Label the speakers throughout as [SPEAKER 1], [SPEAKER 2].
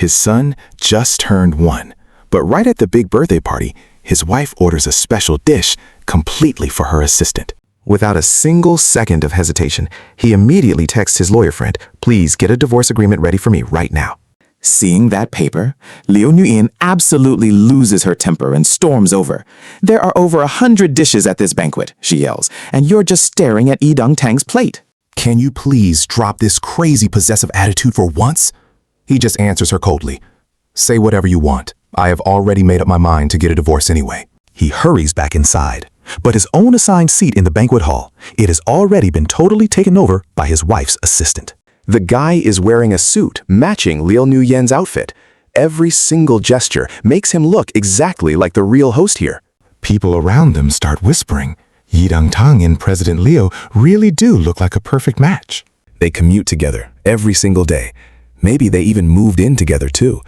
[SPEAKER 1] His son just turned 1, but right at the big birthday party, his wife orders a special dish completely for her assistant. Without a single second of hesitation, he immediately texts his lawyer friend, "Please get a divorce agreement ready for me right now." Seeing that paper, Liu Nuyin absolutely loses her temper and storms over. "There are over 100 dishes at this banquet," she yells, "and you're just staring at Yi Dong-tang's plate. Can you please drop this crazy possessive attitude for once?" He just answers her coldly, "Say whatever you want. I have already made up my mind to get a divorce anyway." He hurries back inside, but his own assigned seat in the banquet hall, it has already been totally taken over by his wife's assistant. The guy is wearing a suit matching Liu Nuyin's outfit. Every single gesture makes him look exactly like the real host here. People around them start whispering, Yi Dong-tang and President Liu really do look like a perfect match. They commute together every single day. Maybe they even moved in together too.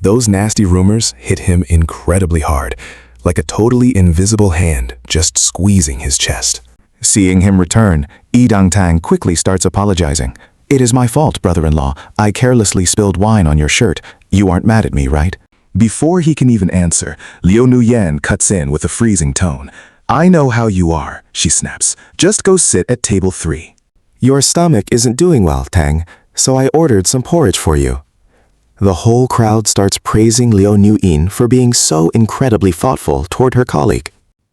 [SPEAKER 1] Those nasty rumors hit him incredibly hard, like a totally invisible hand just squeezing his chest. Seeing him return, Yi Dong-tang quickly starts apologizing. "It is my fault, brother-in-law. I carelessly spilled wine on your shirt. You aren't mad at me, right?" Before he can even answer, Liu Nuyin cuts in with a freezing tone. "I know how you are," she snaps. "Just go sit at table 3. Your stomach isn't doing well, Tang, so I ordered some porridge for you." The whole crowd starts praising Liu Nuyin for being so incredibly thoughtful toward her colleague.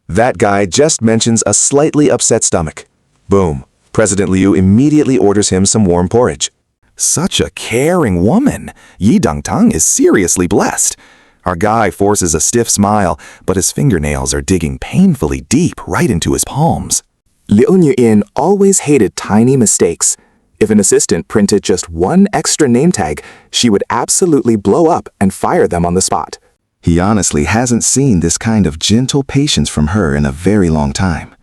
[SPEAKER 1] That guy just mentions a slightly upset stomach. Boom. President Liu immediately orders him some warm porridge. Such a caring woman. Yi Dong-tang is seriously blessed. Our guy forces a stiff smile, but his fingernails are digging painfully deep right into his palms. Liu Nuyin always hated tiny mistakes. If an assistant printed just one extra name tag, she would absolutely blow up and fire them on the spot. He honestly hasn't seen this kind of gentle patience from her in a very long time.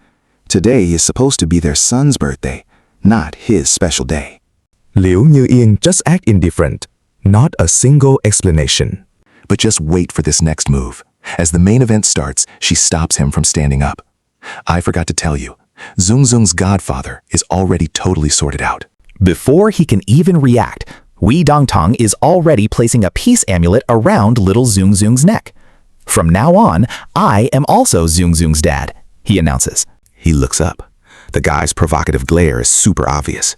[SPEAKER 1] Today is supposed to be their son's birthday, not his special day. Liu Nuyin just act indifferent. Not a single explanation. But just wait for this next move. As the main event starts, she stops him from standing up. "I forgot to tell you, Zung's godfather is already totally sorted out." Before he can even react, Yi Dong-tang is already placing a peace amulet around little Zung's neck. "From now on, I am also Zung's dad," he announces. He looks up. The guy's provocative glare is super obvious.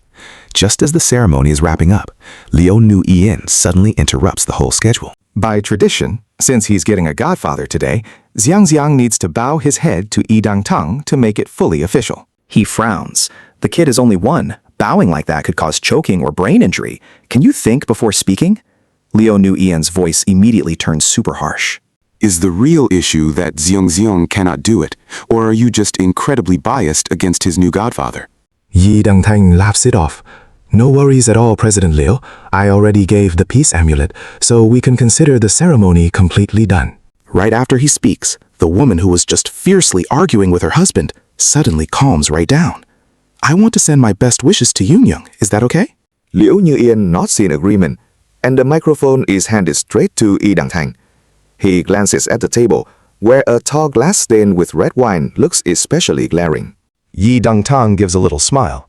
[SPEAKER 1] Just as the ceremony is wrapping up, Liu Nuyin suddenly interrupts the whole schedule. By tradition, since he's getting a godfather today, Xiang needs to bow his head to Yi Dong-tang to make it fully official. He frowns. The kid is only 1. Bowing like that could cause choking or brain injury. Can you think before speaking? Liu Nuyin's voice immediately turns super harsh. "Is the real issue that Xiang cannot do it, or are you just incredibly biased against his new godfather?" Yi Dong-tang laughs it off. "No worries at all, President Liu. I already gave the peace amulet, so we can consider the ceremony completely done." Right after he speaks, the woman who was just fiercely arguing with her husband suddenly calms right down. "I want to send my best wishes to Young. Is that okay?" Liu Nuyin nods in agreement, and the microphone is handed straight to Yi Dong-tang. He glances at the table, where a tall glass stain with red wine looks especially glaring. Yi Dong-tang gives a little smile.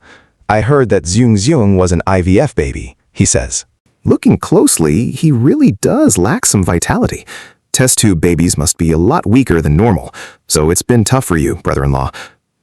[SPEAKER 1] "I heard that Zung was an IVF baby," he says. Looking closely, he really does lack some vitality. Test tube babies must be a lot weaker than normal, so it's been tough for you, brother-in-law.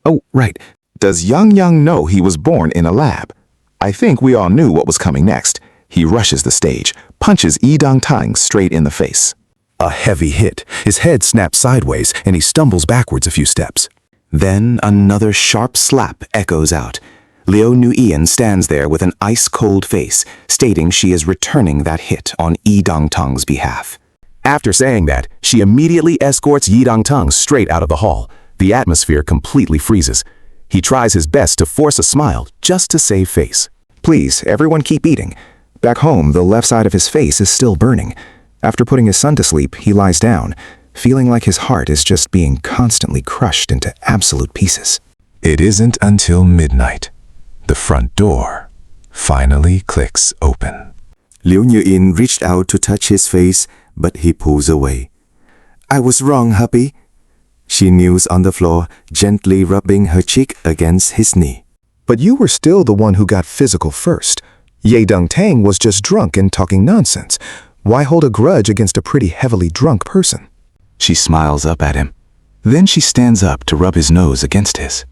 [SPEAKER 1] Oh, right. Does Yang know he was born in a lab? I think we all knew what was coming next. He rushes the stage, punches Yi Dong-tang straight in the face. A heavy hit. His head snaps sideways, and he stumbles backwards a few steps. Then another sharp slap echoes out. Liu Nuyin stands there with an ice-cold face, stating she is returning that hit on Yi Dong-tang's behalf. After saying that, she immediately escorts Yi Dong-tang straight out of the hall. The atmosphere completely freezes. He tries his best to force a smile just to save face. Please, everyone keep eating. Back home, the left side of his face is still burning. After putting his son to sleep, he lies down, feeling like his heart is just being constantly crushed into absolute pieces. It isn't until midnight. The front door finally clicks open. Liu Nuyin reached out to touch his face, but he pulls away. "I was wrong, hubby." She kneels on the floor, gently rubbing her cheek against his knee. "But you were still the one who got physical first. Yi Dong-tang was just drunk and talking nonsense. Why hold a grudge against a pretty heavily drunk person? She smiles up at him. Then she stands up to rub his nose against his.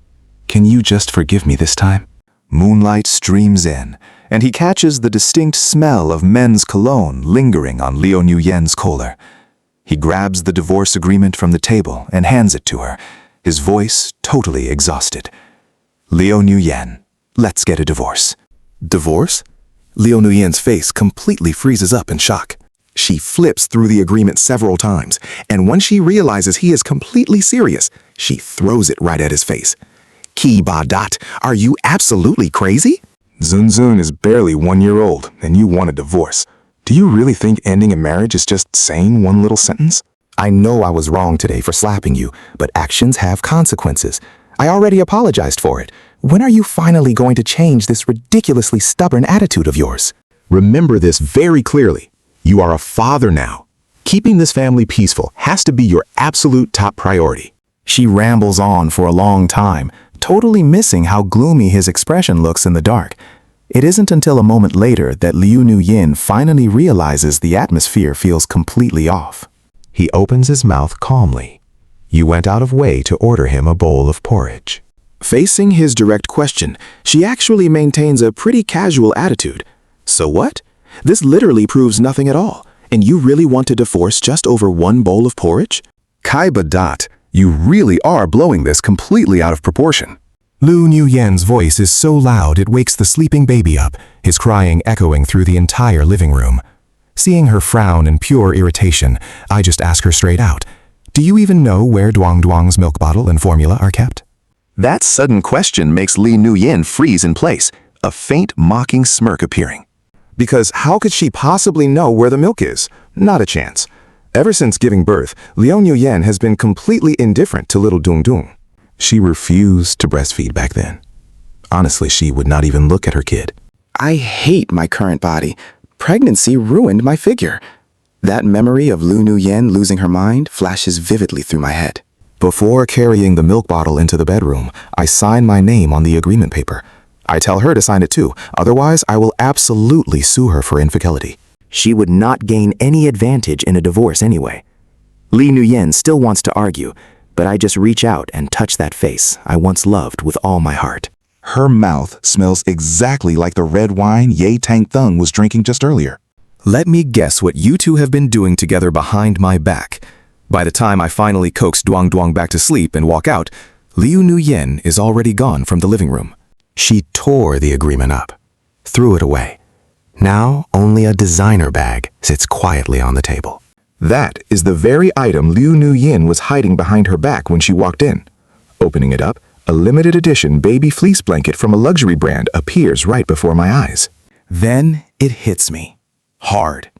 [SPEAKER 1] Can you just forgive me this time? Moonlight streams in, and he catches the distinct smell of men's cologne lingering on Liu Nuyen's collar. He grabs the divorce agreement from the table and hands it to her, his voice totally exhausted. Liu Nuyen, let's get a divorce. Divorce? Liu Nuyen's face completely freezes up in shock. She flips through the agreement several times, and when she realizes he is completely serious, she throws it right at his face. Ki Ba Dat, are you absolutely crazy? Zun Zun is barely 1 year old, and you want a divorce. Do you really think ending a marriage is just saying one little sentence? I know I was wrong today for slapping you, but actions have consequences. I already apologized for it. When are you finally going to change this ridiculously stubborn attitude of yours? Remember this very clearly. You are a father now. Keeping this family peaceful has to be your absolute top priority. She rambles on for a long time, totally missing how gloomy his expression looks in the dark. It isn't until a moment later that Liu Nuyen finally realizes the atmosphere feels completely off. He opens his mouth calmly. You went out of way to order him a bowl of porridge. Facing his direct question, she actually maintains a pretty casual attitude. So what? This literally proves nothing at all, and you really want to divorce just over one bowl of porridge? Ki Ba Dat, you really are blowing this completely out of proportion. Liu Nuyen's voice is so loud it wakes the sleeping baby up, his crying echoing through the entire living room. Seeing her frown in pure irritation, I just ask her straight out, do you even know where Duang Duang's milk bottle and formula are kept? That sudden question makes Li Nuyen freeze in place, a faint mocking smirk appearing. Because how could she possibly know where the milk is? Not a chance. Ever since giving birth, Liu Nuyen has been completely indifferent to little Dung Dung. She refused to breastfeed back then. Honestly, she would not even look at her kid. I hate my current body. Pregnancy ruined my figure. That memory of Liu Nuyen losing her mind flashes vividly through my head. Before carrying the milk bottle into the bedroom, I sign my name on the agreement paper. I tell her to sign it too, otherwise I will absolutely sue her for infidelity. She would not gain any advantage in a divorce anyway. Li Nuyen still wants to argue, but I just reach out and touch that face I once loved with all my heart. Her mouth smells exactly like the red wine Ye Tang Thung was drinking just earlier. Let me guess what you two have been doing together behind my back. By the time I finally coax Duang Duang back to sleep and walk out, Liu Nuyen is already gone from the living room. She tore the agreement up, threw it away. Now only a designer bag sits quietly on the table. That is the very item Liu Nuyen was hiding behind her back when she walked in. Opening it up, a limited edition baby fleece blanket from a luxury brand appears right before my eyes. Then it hits me. Hard.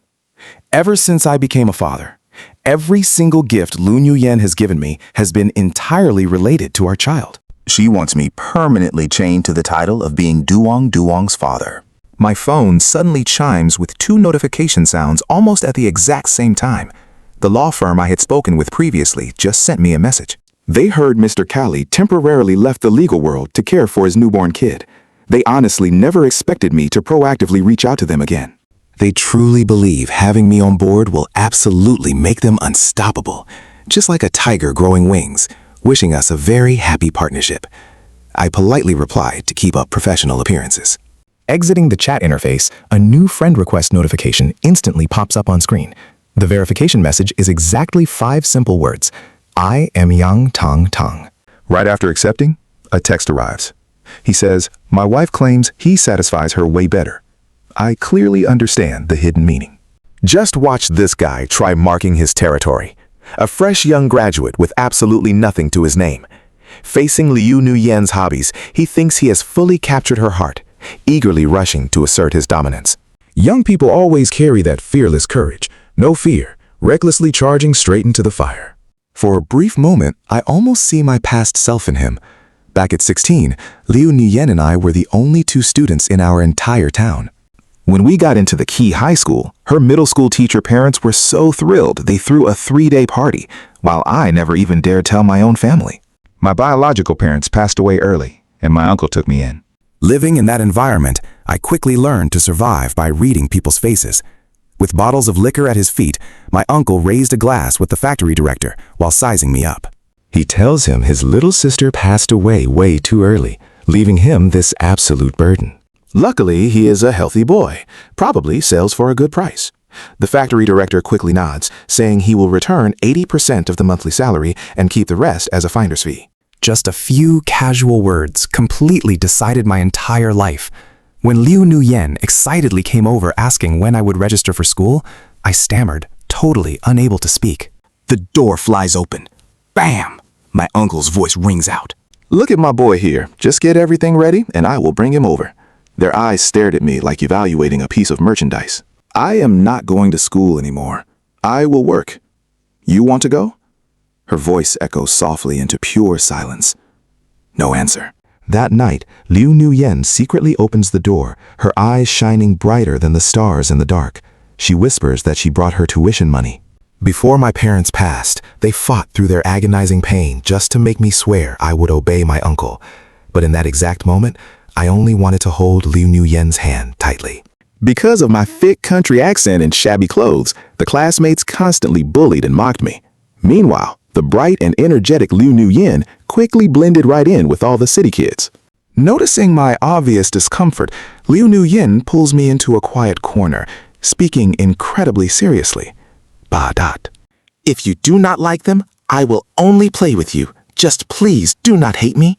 [SPEAKER 1] Ever since I became a father, every single gift Liu Nuyen has given me has been entirely related to our child. She wants me permanently chained to the title of being Duang Duang's father. My phone suddenly chimes with 2 notification sounds almost at the exact same time. The law firm I had spoken with previously just sent me a message. They heard Mr. Kali temporarily left the legal world to care for his newborn kid. They honestly never expected me to proactively reach out to them again. They truly believe having me on board will absolutely make them unstoppable, just like a tiger growing wings, wishing us a very happy partnership. I politely replied to keep up professional appearances. Exiting the chat interface, a new friend request notification instantly pops up on screen. The verification message is exactly 5 simple words. I am Yang Tang Tang. Right after accepting, a text arrives. He says, my wife claims he satisfies her way better. I clearly understand the hidden meaning. Just watch this guy try marking his territory. A fresh young graduate with absolutely nothing to his name. Facing Liu Nuyen's hobbies, he thinks he has fully captured her heart, eagerly rushing to assert his dominance. Young people always carry that fearless courage, no fear, recklessly charging straight into the fire. For a brief moment, I almost see my past self in him. Back at 16, Liu Nuyen and I were the only 2 students in our entire town. When we got into the Key High School, her middle school teacher parents were so thrilled they threw a 3-day party, while I never even dared tell my own family. My biological parents passed away early, and my uncle took me in. Living in that environment, I quickly learned to survive by reading people's faces. With bottles of liquor at his feet, my uncle raised a glass with the factory director while sizing me up. He tells him his little sister passed away way too early, leaving him this absolute burden. Luckily, he is a healthy boy, probably sells for a good price. The factory director quickly nods, saying he will return 80% of the monthly salary and keep the rest as a finder's fee. Just a few casual words completely decided my entire life. When Liu Nuyen excitedly came over asking when I would register for school, I stammered, totally unable to speak. The door flies open. Bam! My uncle's voice rings out. Look at my boy here. Just get everything ready and I will bring him over. Their eyes stared at me like evaluating a piece of merchandise. I am not going to school anymore. I will work. You want to go? Her voice echoes softly into pure silence. No answer. That night, Liu Nuyen secretly opens the door, her eyes shining brighter than the stars in the dark. She whispers that she brought her tuition money. Before my parents passed, they fought through their agonizing pain just to make me swear I would obey my uncle. But in that exact moment, I only wanted to hold Liu Nuyen's hand tightly. Because of my thick country accent and shabby clothes, the classmates constantly bullied and mocked me. Meanwhile, the bright and energetic Liu Nuyen quickly blended right in with all the city kids. Noticing my obvious discomfort, Liu Nuyen pulls me into a quiet corner, speaking incredibly seriously. Ba-dot. If you do not like them, I will only play with you. Just please do not hate me.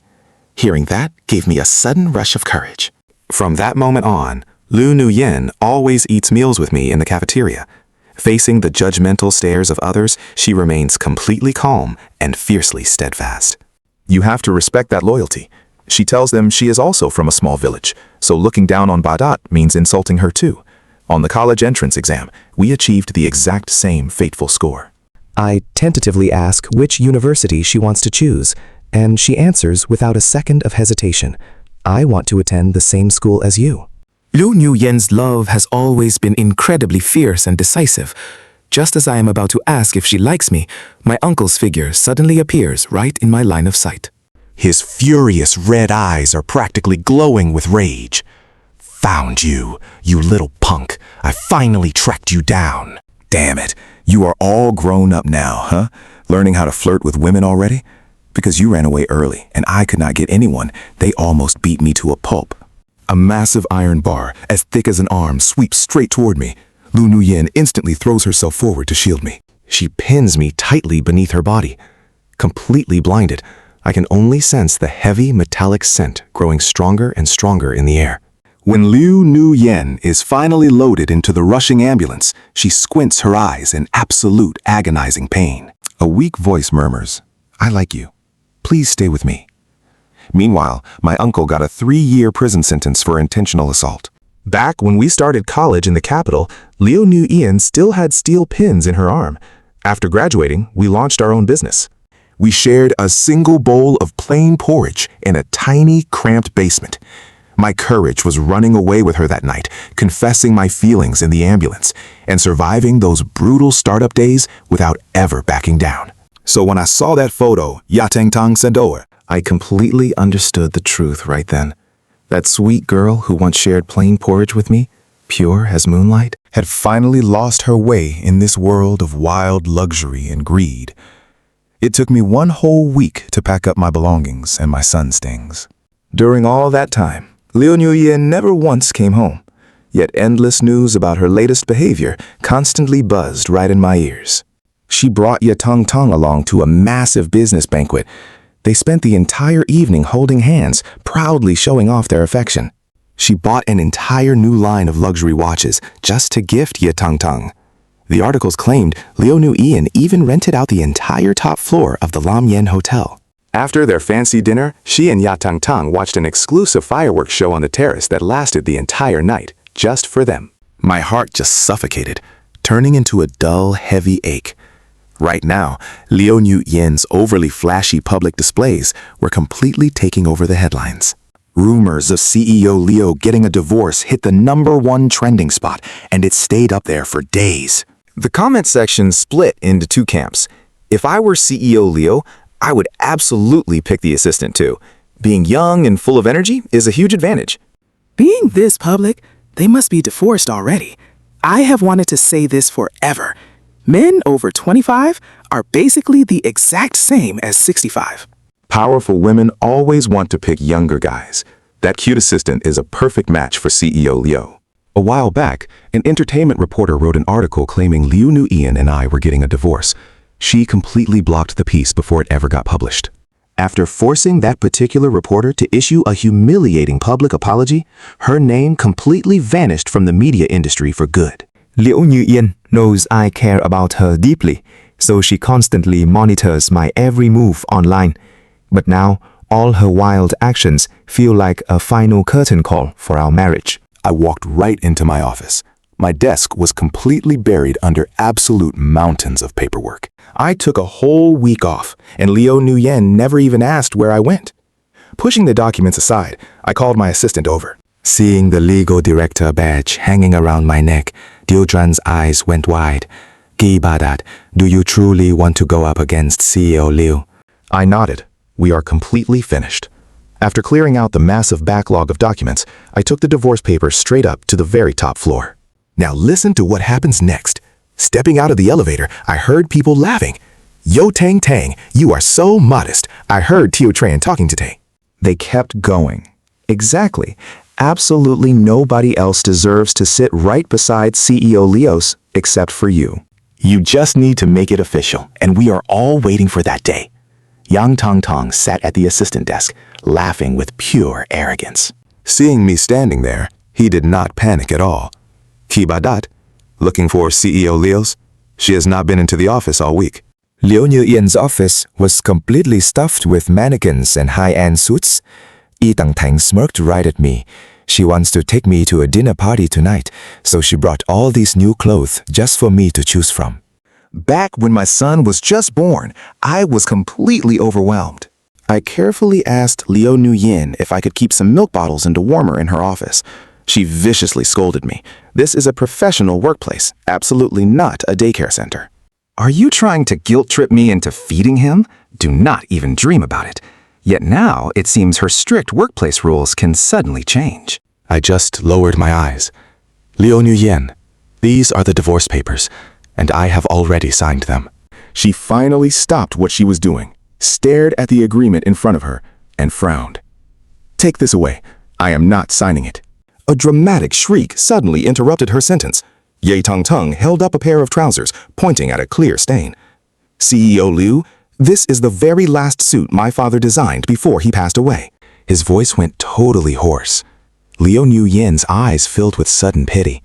[SPEAKER 1] Hearing that gave me a sudden rush of courage. From that moment on, Liu Nuyen always eats meals with me in the cafeteria. Facing the judgmental stares of others, she remains completely calm and fiercely steadfast. You have to respect that loyalty. She tells them she is also from a small village, so looking down on Badat means insulting her too. On the college entrance exam, we achieved the exact same fateful score. I tentatively ask which university she wants to choose, and she answers without a second of hesitation. I want to attend the same school as you. Liu Nuyen's love has always been incredibly fierce and decisive. Just as I am about to ask if she likes me, my uncle's figure suddenly appears right in my line of sight. His furious red eyes are practically glowing with rage. Found you, you little punk. I finally tracked you down. Damn it, you are all grown up now, huh? Learning how to flirt with women already? Because you ran away early and I could not get anyone, they almost beat me to a pulp. A massive iron bar, as thick as an arm, sweeps straight toward me. Liu Nuyen instantly throws herself forward to shield me. She pins me tightly beneath her body. Completely blinded, I can only sense the heavy metallic scent growing stronger and stronger in the air. When Liu Nuyen is finally loaded into the rushing ambulance, she squints her eyes in absolute agonizing pain. A weak voice murmurs, "I like you. Please stay with me." Meanwhile, my uncle got a 3-year prison sentence for intentional assault. Back when we started college in the capital, Liu Nuyen still had steel pins in her arm. After graduating, we launched our own business. We shared a single bowl of plain porridge in a tiny, cramped basement. My courage was running away with her that night, confessing my feelings in the ambulance, and surviving those brutal startup days without ever backing down. So when I saw that photo, Yateng Tang Sendoer, I completely understood the truth right then. That sweet girl who once shared plain porridge with me, pure as moonlight, had finally lost her way in this world of wild luxury and greed. It took me 1 whole week to pack up my belongings and my son's things. During all that time, Liu Nuyen never once came home, yet endless news about her latest behavior constantly buzzed right in my ears. She brought Yateng Tang along to a massive business banquet. They spent the entire evening holding hands, proudly showing off their affection. She bought an entire new line of luxury watches just to gift Yateng Tang. The articles claimed Liu Nuyen even rented out the entire top floor of the Lam Yen Hotel. After their fancy dinner, she and Yateng Tang watched an exclusive fireworks show on the terrace that lasted the entire night, just for them. My heart just suffocated, turning into a dull, heavy ache. Right now, Liu Nuyen's overly flashy public displays were completely taking over the headlines. Rumors of CEO Liu getting a divorce hit the #1 trending spot, and it stayed up there for days. The comment section split into 2 camps. If I were CEO Liu, I would absolutely pick the assistant too. Being young and full of energy is a huge advantage.
[SPEAKER 2] Being this public, they must be divorced already. I have wanted to say this forever. Men over 25 are basically the exact same as 65.
[SPEAKER 1] Powerful women always want to pick younger guys. That cute assistant is a perfect match for CEO Liu. A while back, an entertainment reporter wrote an article claiming Liu Nuyen and I were getting a divorce. She completely blocked the piece before it ever got published. After forcing that particular reporter to issue a humiliating public apology, her name completely vanished from the media industry for good.
[SPEAKER 3] Liu Nuyen knows I care about her deeply, so she constantly monitors my every move online. But now, all her wild actions feel like a final curtain call for our marriage.
[SPEAKER 1] I walked right into my office. My desk was completely buried under absolute mountains of paperwork. I took a whole week off, and Liu Nuyen never even asked where I went. Pushing the documents aside, I called my assistant over. Seeing the legal director badge hanging around my neck, Dildran's eyes went wide. Gibadat, do you truly want to go up against CEO Liu? I nodded. We are completely finished. After clearing out the massive backlog of documents, I took the divorce papers straight up to the very top floor. Now listen to what happens next. Stepping out of the elevator, I heard people laughing. Yo Tang Tang, you are so modest. I heard Tio Tran talking today. They kept going. Exactly. Absolutely nobody else deserves to sit right beside CEO Leos except for you. You just need to make it official, and we are all waiting for that day. Yang Tong Tong sat at the assistant desk, laughing with pure arrogance. Seeing me standing there, he did not panic at all. Kibadat, looking for CEO Leos? She has not been into the office all week.
[SPEAKER 3] Liu Nuyen's office was completely stuffed with mannequins and high-end suits. Yi Tang smirked right at me. She wants to take me to a dinner party tonight, so she brought all these new clothes just for me to choose from. Back when my son was just born, I was completely overwhelmed. I carefully asked Liu Nuyen if I could keep some milk bottles and a warmer in her office. She viciously scolded me. This is a professional workplace, absolutely not a daycare center. Are you trying to guilt-trip me into feeding him? Do not even dream about it. Yet now, it seems her strict workplace rules can suddenly change. I just lowered my eyes. Liu Nuyen, these are the divorce papers, and I have already signed them. She finally stopped what she was doing, stared at the agreement in front of her, and frowned. Take this away. I am not signing it. A dramatic shriek suddenly interrupted her sentence. Ye Tong Tong held up a pair of trousers, pointing at a clear stain. CEO Liu, this is the very last suit my father designed before he passed away. His voice went totally hoarse. Liu Nuyen's eyes filled with sudden pity.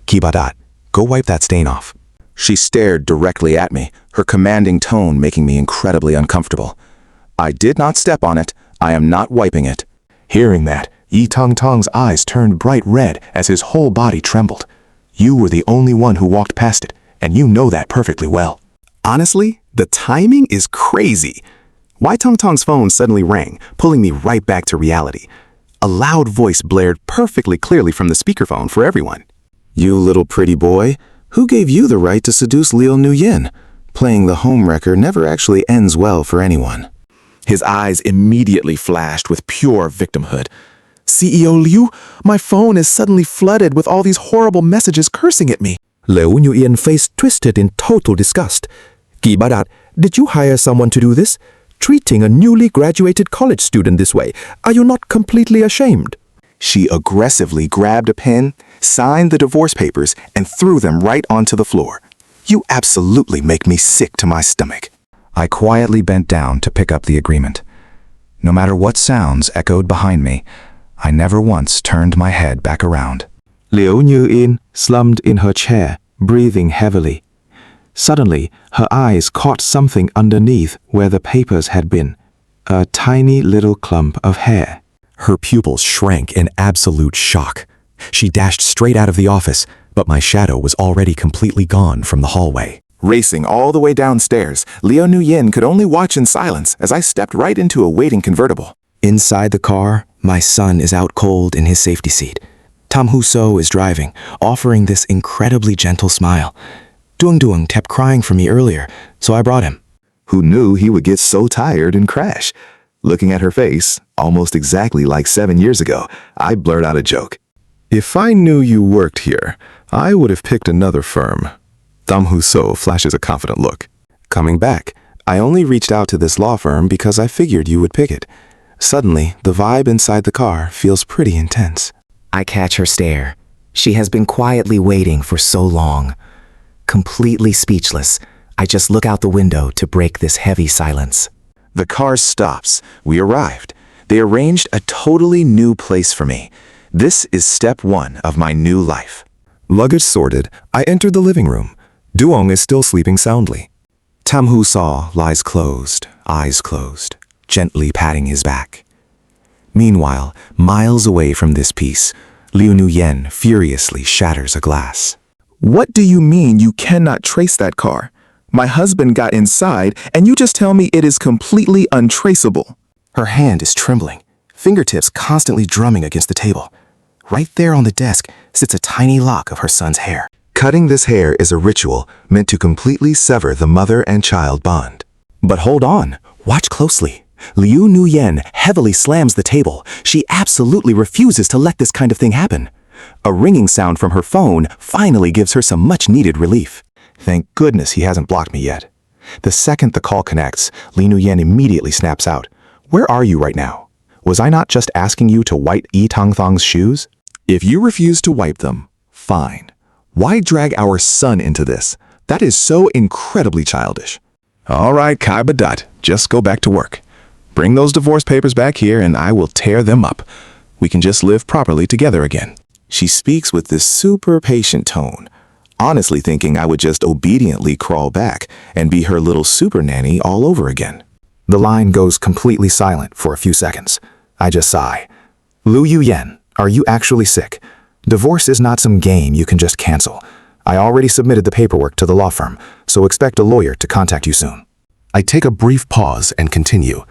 [SPEAKER 3] Kibadat, go wipe that stain off. She stared directly at me, her commanding tone making me incredibly uncomfortable. I did not step on it. I am not wiping it. Hearing that, Yi Tong Tong's eyes turned bright red as his whole body trembled. You were the only one who walked past it, and you know that perfectly well. Honestly, the timing is crazy. Yi Tong Tong's phone suddenly rang, pulling me right back to reality. A loud voice blared perfectly clearly from the speakerphone for everyone. You little pretty boy, who gave you the right to seduce Liu Nuyen? Playing the homewrecker never actually ends well for anyone. His eyes immediately flashed with pure victimhood. CEO Liu, my phone is suddenly flooded with all these horrible messages cursing at me. Liu Nuyen's face twisted in total disgust. Gibadat, did you hire someone to do this? Treating a newly graduated college student this way, are you not completely ashamed? She aggressively grabbed a pen, signed the divorce papers, and threw them right onto the floor. You absolutely make me sick to my stomach. I quietly bent down to pick up the agreement. No matter what sounds echoed behind me, I never once turned my head back around. Liu Nuyen slumped in her chair, breathing heavily. Suddenly, her eyes caught something underneath where the papers had been. A tiny little clump of hair. Her pupils shrank in absolute shock. She dashed straight out of the office, but my shadow was already completely gone from the hallway. Racing all the way downstairs, Liu Nuyen could only watch in silence as I stepped right into a waiting convertible. Inside the car, my son is out cold in his safety seat. Tam Huso is driving, offering this incredibly gentle smile. Duong Duong kept crying for me earlier, so I brought him. Who knew he would get so tired and crash? Looking at her face, almost exactly like 7 years ago, I blurt out a joke.
[SPEAKER 1] If I knew you worked here, I would have picked another firm. Tam Huso flashes a confident look. Coming back, I only reached out to this law firm because I figured you would pick it. Suddenly, the vibe inside the car feels pretty intense.
[SPEAKER 4] I catch her stare. She has been quietly waiting for so long. Completely speechless, I just look out the window to break this heavy silence.
[SPEAKER 1] The car stops. We arrived. They arranged a totally new place for me. This is step 1 of my new life. Luggage sorted, I entered the living room. Duong is still sleeping soundly. Tam Huso lies closed, eyes closed, gently patting his back. Meanwhile, miles away from this piece, Liu Nuyen furiously shatters a glass.
[SPEAKER 2] What do you mean you cannot trace that car? My husband got inside, and you just tell me it is completely untraceable.
[SPEAKER 1] Her hand is trembling, fingertips constantly drumming against the table. Right there on the desk sits a tiny lock of her son's hair. Cutting this hair is a ritual meant to completely sever the mother and child bond. But hold on, watch closely. Liu Nuyen heavily slams the table. She absolutely refuses to let this kind of thing happen. A ringing sound from her phone finally gives her some much-needed relief. Thank goodness he hasn't blocked me yet. The second the call connects, Liu Nuyen immediately snaps out. Where are you right now? Was I not just asking you to wipe Yi Tangthang's shoes? If you refuse to wipe them, fine. Why drag our son into this? That is so incredibly childish. All right, Kai Badat, just go back to work. Bring those divorce papers back here and I will tear them up. We can just live properly together again. She speaks with this super patient tone, honestly thinking I would just obediently crawl back and be her little super nanny all over again. The line goes completely silent for a few seconds. I just sigh. Liu Yuyen, are you actually sick? Divorce is not some game you can just cancel. I already submitted the paperwork to the law firm, so expect a lawyer to contact you soon. I take a brief pause and continue.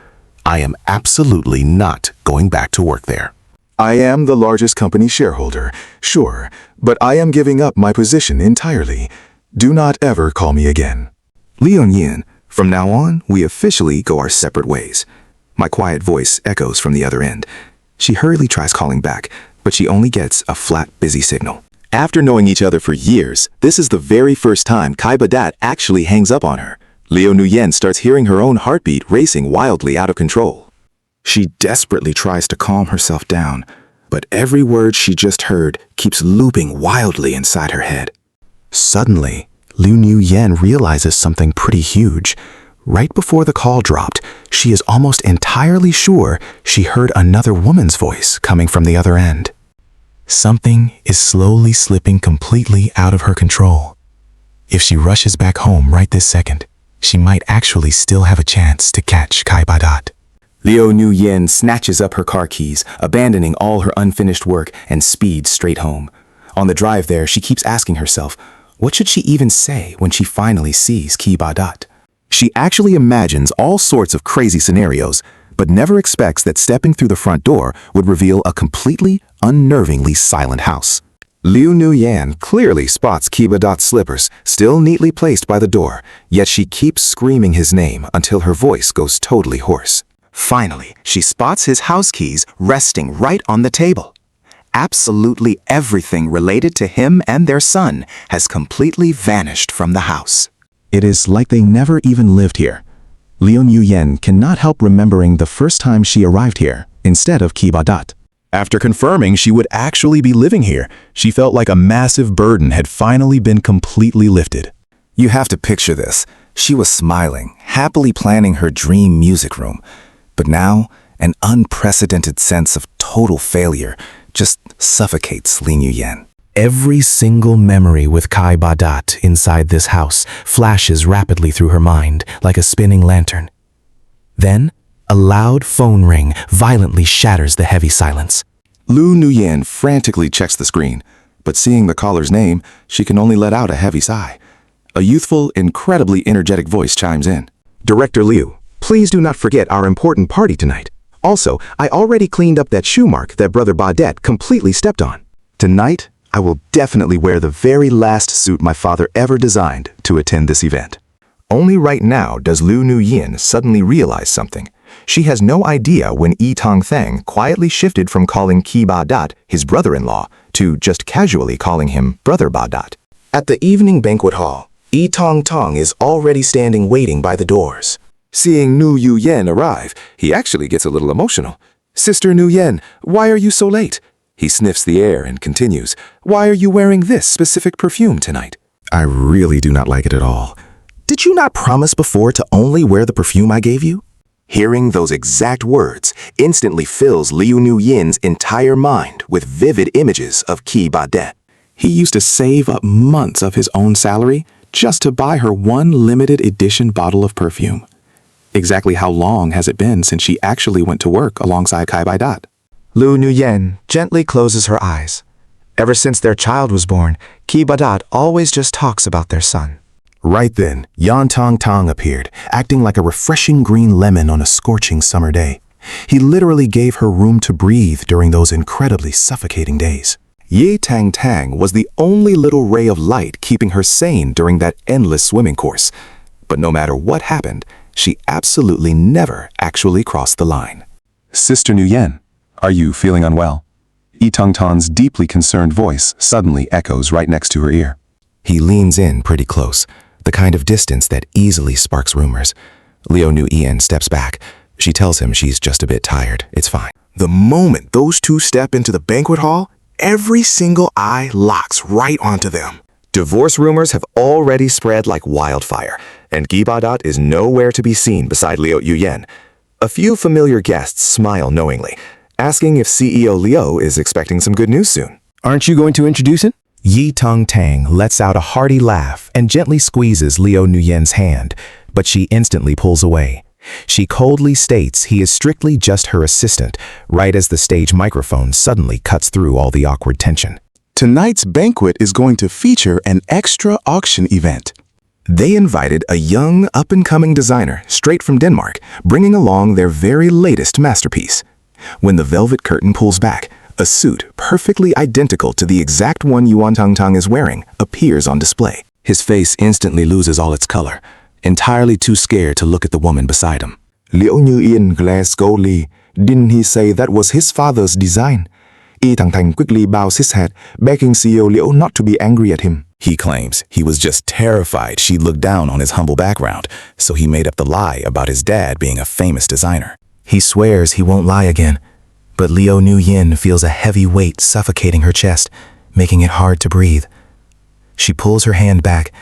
[SPEAKER 1] I am absolutely not going back to work there. I am the largest company shareholder, sure, but I am giving up my position entirely. Do not ever call me again. Liu Yin, from now on, we officially go our separate ways. My quiet voice echoes from the other end. She hurriedly tries calling back, but she only gets a flat, busy signal. After knowing each other for years, this is the very first time Kai Badat actually hangs up on her. Liu Nuyen starts hearing her own heartbeat racing wildly out of control. She desperately tries to calm herself down, but every word she just heard keeps looping wildly inside her head. Suddenly, Liu Nuyen realizes something pretty huge. Right before the call dropped, she is almost entirely sure she heard another woman's voice coming from the other end. Something is slowly slipping completely out of her control. If she rushes back home right this second, she might actually still have a chance to catch Kai Badat. Liu Nuyen snatches up her car keys, abandoning all her unfinished work, and speeds straight home. On the drive there, she keeps asking herself, what should she even say when she finally sees Kai Badat? She actually imagines all sorts of crazy scenarios, but never expects that stepping through the front door would reveal a completely, unnervingly silent house. Liu Nuyen clearly spots Kai Badat's slippers, still neatly placed by the door, yet she keeps screaming his name until her voice goes totally hoarse. Finally, she spots his house keys resting right on the table. Absolutely everything related to him and their son has completely vanished from the house. It is like they never even lived here. Liu Nuyen cannot help remembering the first time she arrived here, instead of Kai Badat. After confirming she would actually be living here, she felt like a massive burden had finally been completely lifted. You have to picture this. She was smiling, happily planning her dream music room. But now, an unprecedented sense of total failure just suffocates Liu Nuyen. Every single memory with Kai Badat inside this house flashes rapidly through her mind like a spinning lantern. Then, a loud phone ring violently shatters the heavy silence. Liu Nuyen frantically checks the screen, but seeing the caller's name, she can only let out a heavy sigh. A youthful, incredibly energetic voice chimes in. Director Liu, please do not forget our important party tonight. Also, I already cleaned up that shoe mark that Brother Badet completely stepped on. Tonight, I will definitely wear the very last suit my father ever designed to attend this event. Only right now does Liu Nuyen suddenly realize something. She has no idea when Yi Tong-thang quietly shifted from calling Ki Ba-dat his brother-in-law to just casually calling him Brother Ba-dat. At the evening banquet hall, Yi Tong-tong is already standing waiting by the doors.
[SPEAKER 3] Seeing Nu Yu-yen arrive, he actually gets a little emotional. "Sister Nu-yen, why are you so late?" He sniffs the air and continues, "Why are you wearing this specific perfume tonight?"
[SPEAKER 1] I really do not like it at all. Did you not promise before to only wear the perfume I gave you? Hearing those exact words instantly fills Liu Nu-yin's entire mind with vivid images of Ki Ba-det. He used to save up months of his own salary just to buy her one limited edition bottle of perfume. Exactly how long has it been since she actually went to work alongside Kai Bai-dat?
[SPEAKER 2] Liu Nu-yen gently closes her eyes. Ever since their child was born, Ki Ba-dat always just talks about their son.
[SPEAKER 1] Right then, Yan Tong-tong appeared, acting like a refreshing green lemon on a scorching summer day. He literally gave her room to breathe during those incredibly suffocating days. Ye Tang-tang was the only little ray of light keeping her sane during that endless swimming course. But no matter what happened, she absolutely never actually crossed the line.
[SPEAKER 5] "Sister Nu-yen, are you feeling unwell?" Yi Tong-tong's deeply concerned voice suddenly echoes right next to her ear.
[SPEAKER 1] He leans in pretty close, the kind of distance that easily sparks rumors. Liu Nu-yen steps back. She tells him she's just a bit tired. It's fine. The moment those two step into the banquet hall, every single eye locks right onto them. Divorce rumors have already spread like wildfire, and Ki Ba-dat is nowhere to be seen beside Liu Yu-yen. A few familiar guests smile knowingly, asking if CEO Liu is expecting some good news soon.
[SPEAKER 6] "Aren't you going to introduce him?"
[SPEAKER 4] Yi Tong-tang lets out a hearty laugh and gently squeezes Liu Nu-yen's hand, but she instantly pulls away. She coldly states he is strictly just her assistant, right as the stage microphone suddenly cuts through all the awkward tension.
[SPEAKER 2] Tonight's banquet is going to feature an extra auction event.
[SPEAKER 1] They invited a young, up-and-coming designer straight from Denmark, bringing along their very latest masterpiece. When the velvet curtain pulls back, a suit perfectly identical to the exact one Yuan Tong-tong is wearing appears on display. His face instantly loses all its color, entirely too scared to look at the woman beside him. Liu Nu-yen glanced coldly. Didn't he say that was his father's design? Yi Tong-tang quickly bows his head, begging CEO Liu not to be angry at him. He claims he was just terrified she'd look down on his humble background, so he made up the lie about his dad being a famous designer. He swears he won't lie again, but Liu Nu-yen feels a heavy weight suffocating her chest, making it hard to breathe. She pulls her hand back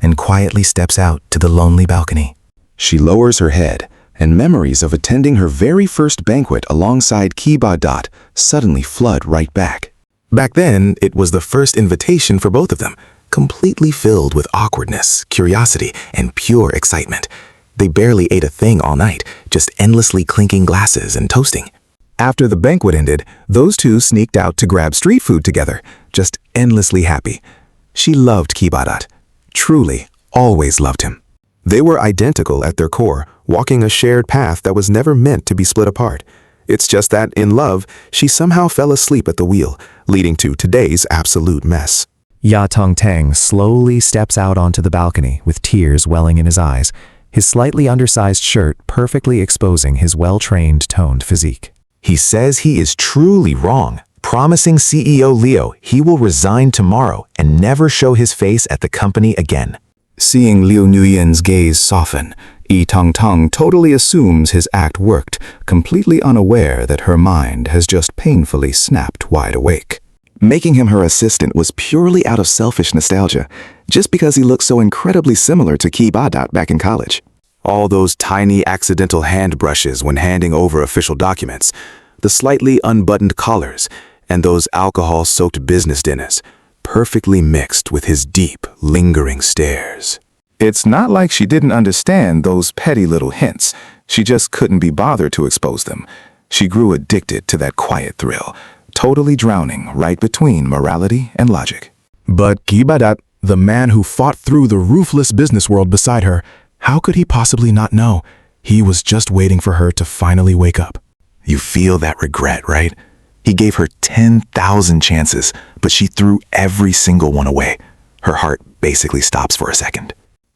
[SPEAKER 1] and quietly steps out to the lonely balcony. She lowers her head, and memories of attending her very first banquet alongside Ki Ba-dat suddenly flood right back. Back then, it was the first invitation for both of them, completely filled with awkwardness, curiosity, and pure excitement. They barely ate a thing all night, just endlessly clinking glasses and toasting. After the banquet ended, those two sneaked out to grab street food together, just endlessly happy. She loved Ki Ba-dat. Truly, always loved him. They were identical at their core, walking a shared path that was never meant to be split apart. It's just that, in love, she somehow fell asleep at the wheel, leading to today's absolute mess.
[SPEAKER 4] Ya Tong-tang slowly steps out onto the balcony with tears welling in his eyes, his slightly undersized shirt perfectly exposing his well-trained, toned physique.
[SPEAKER 1] He says he is truly wrong, promising CEO Liu he will resign tomorrow and never show his face at the company again. Seeing Liu Nu-yen's gaze soften, Yi Tong-tong totally assumes his act worked, completely unaware that her mind has just painfully snapped wide awake. Making him her assistant was purely out of selfish nostalgia, just because he looked so incredibly similar to Ki Ba-dat back in college. All those tiny accidental hand brushes when handing over official documents, the slightly unbuttoned collars, and those alcohol-soaked business dinners, perfectly mixed with his deep, lingering stares.
[SPEAKER 2] It's not like she didn't understand those petty little hints. She just couldn't be bothered to expose them. She grew addicted to that quiet thrill, totally drowning right between morality and logic.
[SPEAKER 1] But Ki Ba-dat, the man who fought through the ruthless business world beside her, how could he possibly not know? He was just waiting for her to finally wake up. You feel that regret, right? He gave her 10,000 chances, but she threw every single one away. Her heart basically stops for a second.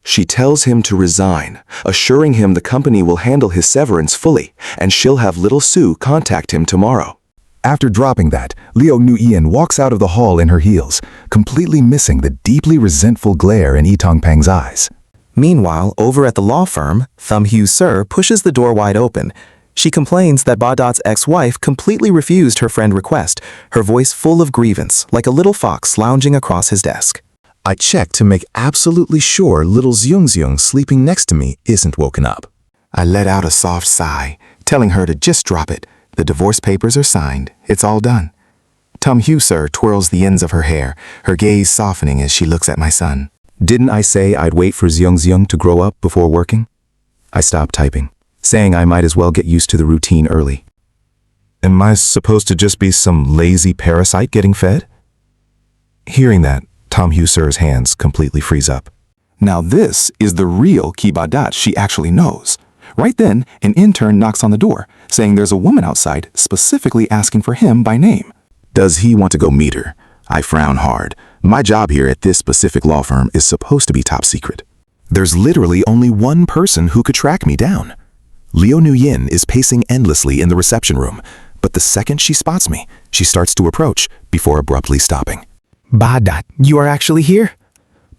[SPEAKER 1] She tells him to resign, assuring him the company will handle his severance fully, and she'll have little Sue contact him tomorrow.
[SPEAKER 2] After dropping that, Liu Nuyen walks out of the hall in her heels, completely missing the deeply resentful glare in Yi Tongpang's eyes.
[SPEAKER 4] Meanwhile, over at the law firm, Thum Hugh Sir pushes the door wide open. She complains that Ba Dot's ex-wife completely refused her friend request, her voice full of grievance, like a little fox lounging across his desk.
[SPEAKER 2] I check to make absolutely sure little Zyung sleeping next to me isn't woken up.
[SPEAKER 1] I let out a soft sigh, telling her to just drop it. The divorce papers are signed. It's all done. Thum Hugh Sir twirls the ends of her hair, her gaze softening as she looks at my son.
[SPEAKER 2] Didn't I say I'd wait for Zyung to grow up before working? I stopped typing, saying I might as well get used to the routine early. Am I supposed to just be some lazy parasite getting fed? Hearing that, Thum Hugh Sir's hands completely freeze up.
[SPEAKER 1] Now this is the real Ki Ba Dot she actually knows. Right then, an intern knocks on the door, saying there's a woman outside specifically asking for him by name. Does he want to go meet her? I frown hard. My job here at this specific law firm is supposed to be top secret.
[SPEAKER 2] There's literally only one person who could track me down. Liu Nuyen is pacing endlessly in the reception room, but the second she spots me, she starts to approach before abruptly stopping.
[SPEAKER 4] Ba Dot, you are actually here?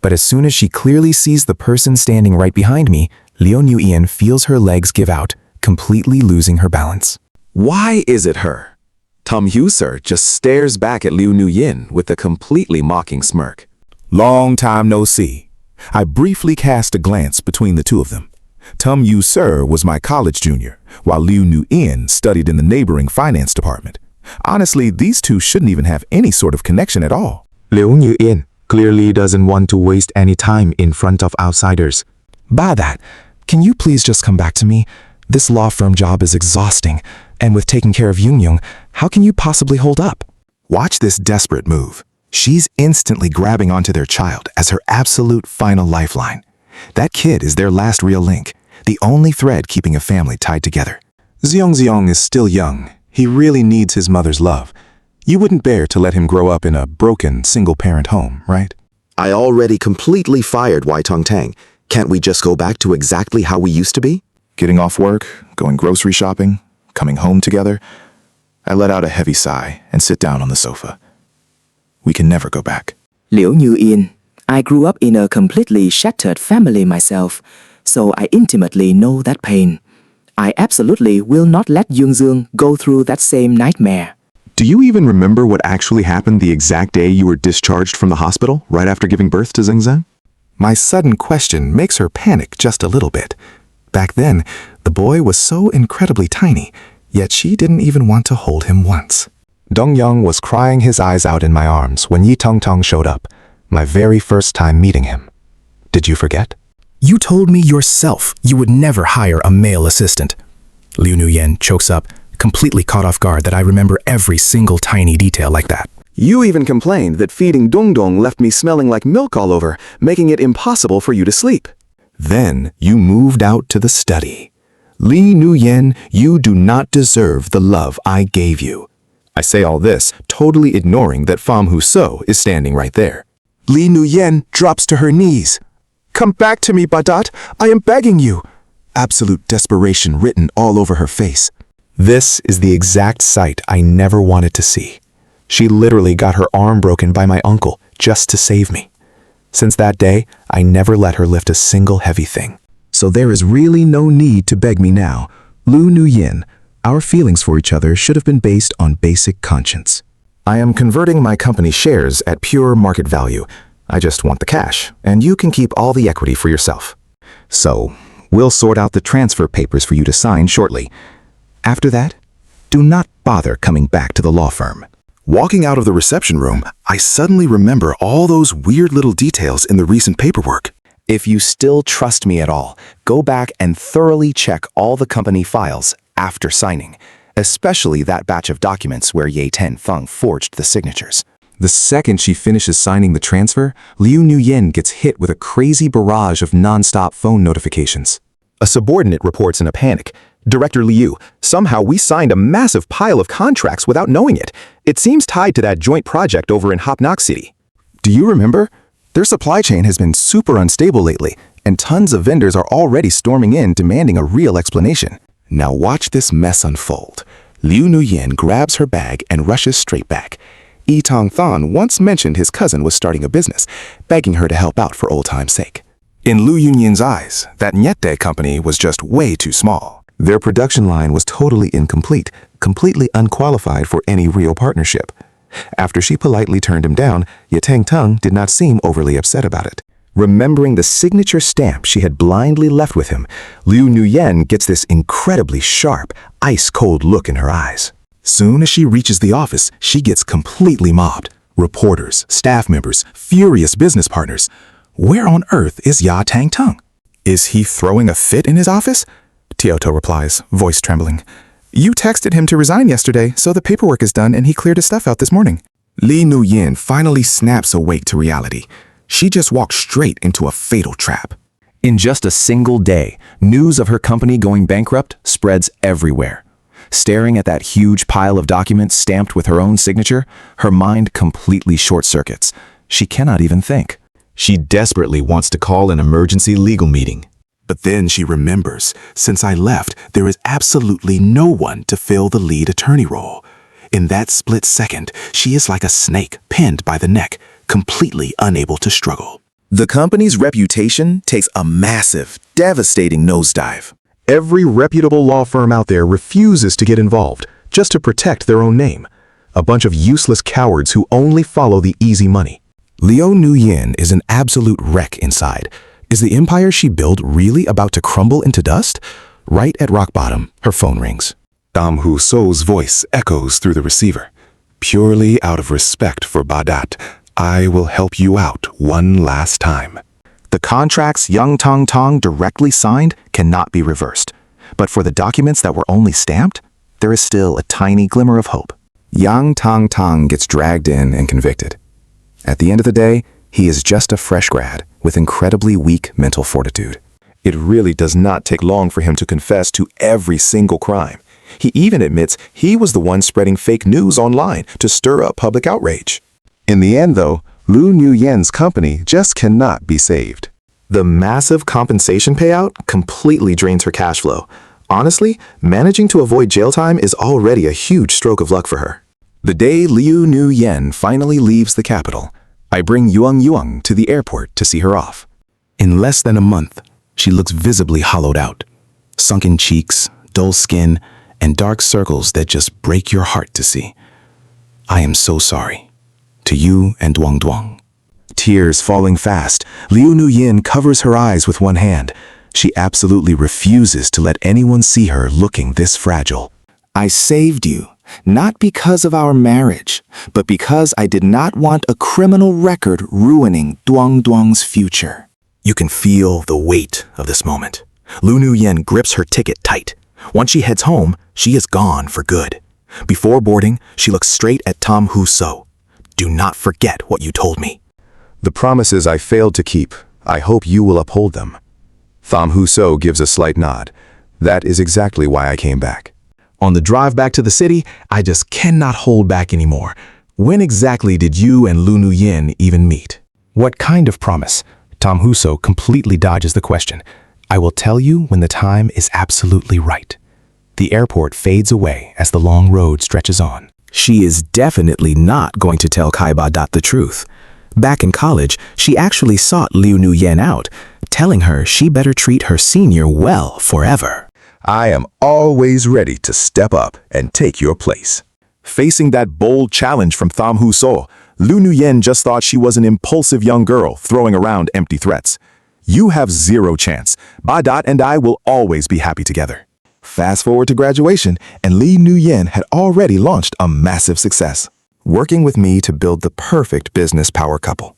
[SPEAKER 4] But as soon as she clearly sees the person standing right behind me, Liu Nuyen feels her legs give out, completely losing her balance.
[SPEAKER 1] Why is it her? Thum Hugh Sir just stares back at Liu Nuyen with a completely mocking smirk.
[SPEAKER 2] Long time no see. I briefly cast a glance between the two of them. Thum Hugh Sir was my college junior, while Liu Nuyen studied in the neighboring finance department. Honestly, these two shouldn't even have any sort of connection at all.
[SPEAKER 3] Liu Nuyen clearly doesn't want to waste any time in front of outsiders.
[SPEAKER 4] Ba Dot, can you please just come back to me? This law firm job is exhausting, and with taking care of Young, how can you possibly hold up?
[SPEAKER 1] Watch this desperate move. She's instantly grabbing onto their child as her absolute final lifeline. That kid is their last real link, the only thread keeping a family tied together.
[SPEAKER 2] Zyung is still young. He really needs his mother's love. You wouldn't bear to let him grow up in a broken, single-parent home, right?
[SPEAKER 1] I already completely fired Wai Tong Tang. Can't we just go back to exactly how we used to be?
[SPEAKER 2] Getting off work, going grocery shopping, coming home together. I let out a heavy sigh and sit down on the sofa. We can never go back.
[SPEAKER 7] Liu Nuyen, I grew up in a completely shattered family myself, so I intimately know that pain. I absolutely will not let Young go through that same nightmare.
[SPEAKER 1] Do you even remember what actually happened the exact day you were discharged from the hospital, right after giving birth to Zhengzheng?
[SPEAKER 2] My sudden question makes her panic just a little bit. Back then, the boy was so incredibly tiny, yet she didn't even want to hold him once.
[SPEAKER 3] Dongyang was crying his eyes out in my arms when Yi Tongtong showed up, my very first time meeting him. Did you forget?
[SPEAKER 4] You told me yourself you would never hire a male assistant. Liu Nuyen chokes up, completely caught off guard that I remember every single tiny detail like that.
[SPEAKER 1] You even complained that feeding Dongdong left me smelling like milk all over, making it impossible for you to sleep.
[SPEAKER 2] Then you moved out to the study. Li Nuyen, you do not deserve the love I gave you. I say all this, totally ignoring that Pham Huso is standing right there. Li Nuyen drops to her knees. Come back to me, Ba Dot. I am begging you. Absolute desperation written all over her face.
[SPEAKER 4] This is the exact sight I never wanted to see. She literally got her arm broken by my uncle just to save me. Since that day, I never let her lift a single heavy thing.
[SPEAKER 2] So there is really no need to beg me now. Liu Nuyen, our feelings for each other should have been based on basic conscience. I am converting my company shares at pure market value. I just want the cash, and you can keep all the equity for yourself. So, we'll sort out the transfer papers for you to sign shortly. After that, do not bother coming back to the law firm. Walking out of the reception room, I suddenly remember all those weird little details in the recent paperwork.
[SPEAKER 8] If you still trust me at all, go back and thoroughly check all the company files after signing, especially that batch of documents where Ye Ten Feng forged the signatures.
[SPEAKER 2] The second she finishes signing the transfer, Liu Nuyen gets hit with a crazy barrage of non-stop phone notifications.
[SPEAKER 9] A subordinate reports in a panic. Director Liu, somehow we signed a massive pile of contracts without knowing it. It seems tied to that joint project over in Hopnok City.
[SPEAKER 2] Do you remember? Their supply chain has been super unstable lately,
[SPEAKER 9] and tons of vendors are already storming in demanding a real explanation. Now watch this mess unfold. Liu Nuyen grabs her bag and rushes straight back. Yi Tong-thon once mentioned his cousin was starting a business, begging her to help out for old time's sake. In Liu Yunyan's eyes, that Nyette company was just way too small. Their production line was totally incomplete, completely unqualified for any real partnership. After she politely turned him down, Ye Teng-tung did not seem overly upset about it. Remembering the signature stamp she had blindly left with him, Liu Nuyen gets this incredibly sharp, ice-cold look in her eyes. Soon as she reaches the office, she gets completely mobbed. Reporters, staff members, furious business partners. Where on earth is Ya Tang-tung? Is he throwing a fit in his office? Tioto replies, voice trembling. You texted him to resign yesterday, so the paperwork is done and he cleared his stuff out this morning. Li Nuyen finally snaps awake to reality. She just walked straight into a fatal trap. In just a single day, news of her company going bankrupt spreads everywhere. Staring at that huge pile of documents stamped with her own signature, her mind completely short-circuits. She cannot even think. She desperately wants to call an emergency legal meeting. But then she remembers, since I left, there is absolutely no one to fill the lead attorney role. In that split second, she is like a snake pinned by the neck, completely unable to struggle. The company's reputation takes a massive, devastating nosedive. Every reputable law firm out there refuses to get involved, just to protect their own name. A bunch of useless cowards who only follow the easy money. Liu Nuyen is an absolute wreck inside. Is the empire she built really about to crumble into dust? Right at rock bottom, her phone rings. Tam Hu-so's voice echoes through the receiver. Purely out of respect for Badat, I will help you out one last time. The contracts Yang Tong-tong directly signed cannot be reversed. But for the documents that were only stamped, there is still a tiny glimmer of hope. Yang Tong-tong gets dragged in and convicted. At the end of the day, he is just a fresh grad with incredibly weak mental fortitude. It really does not take long for him to confess to every single crime. He even admits he was the one spreading fake news online to stir up public outrage. In the end, though, Liu Nuyen's company just cannot be saved. The massive compensation payout completely drains her cash flow. Honestly, managing to avoid jail time is already a huge stroke of luck for her. The day Liu Nuyen finally leaves the capital, I bring Yuang to the airport to see her off. In less than a month, she looks visibly hollowed out. Sunken cheeks, dull skin, and dark circles that just break your heart to see. I am so sorry. To you and Duang. Tears falling fast, Liu Nuyen covers her eyes with one hand. She absolutely refuses to let anyone see her looking this fragile. I saved you, not because of our marriage, but because I did not want a criminal record ruining Duang's future. You can feel the weight of this moment. Liu Nuyen grips her ticket tight. Once she heads home, she is gone for good. Before boarding, she looks straight at Tam Hu-so. Do not forget what you told me. The promises I failed to keep, I hope you will uphold them. Tam Hu-so gives a slight nod. That is exactly why I came back. On the drive back to the city, I just cannot hold back anymore. When exactly did you and Liu Nuyen even meet? What kind of promise? Tam Hu-so completely dodges the question. I will tell you when the time is absolutely right. The airport fades away as the long road stretches on. She is definitely not going to tell Kai Ba-dat the truth. Back in college, she actually sought Liu Nuyen out, telling her she better treat her senior well forever. I am always ready to step up and take your place. Facing that bold challenge from Tam Hu-so, Liu Nuyen just thought she was an impulsive young girl throwing around empty threats. You have zero chance. Ba-dat and I will always be happy together. Fast forward to graduation, and Li Nuyen had already launched a massive success, working with me to build the perfect business power couple.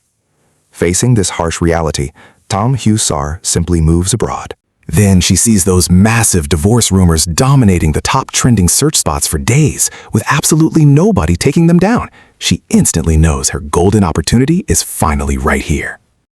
[SPEAKER 9] Facing this harsh reality, Tam Hu-sar simply moves abroad. Then she sees those massive divorce rumors dominating the top trending search spots for days, with absolutely nobody taking them down. She instantly knows her golden opportunity is finally right here.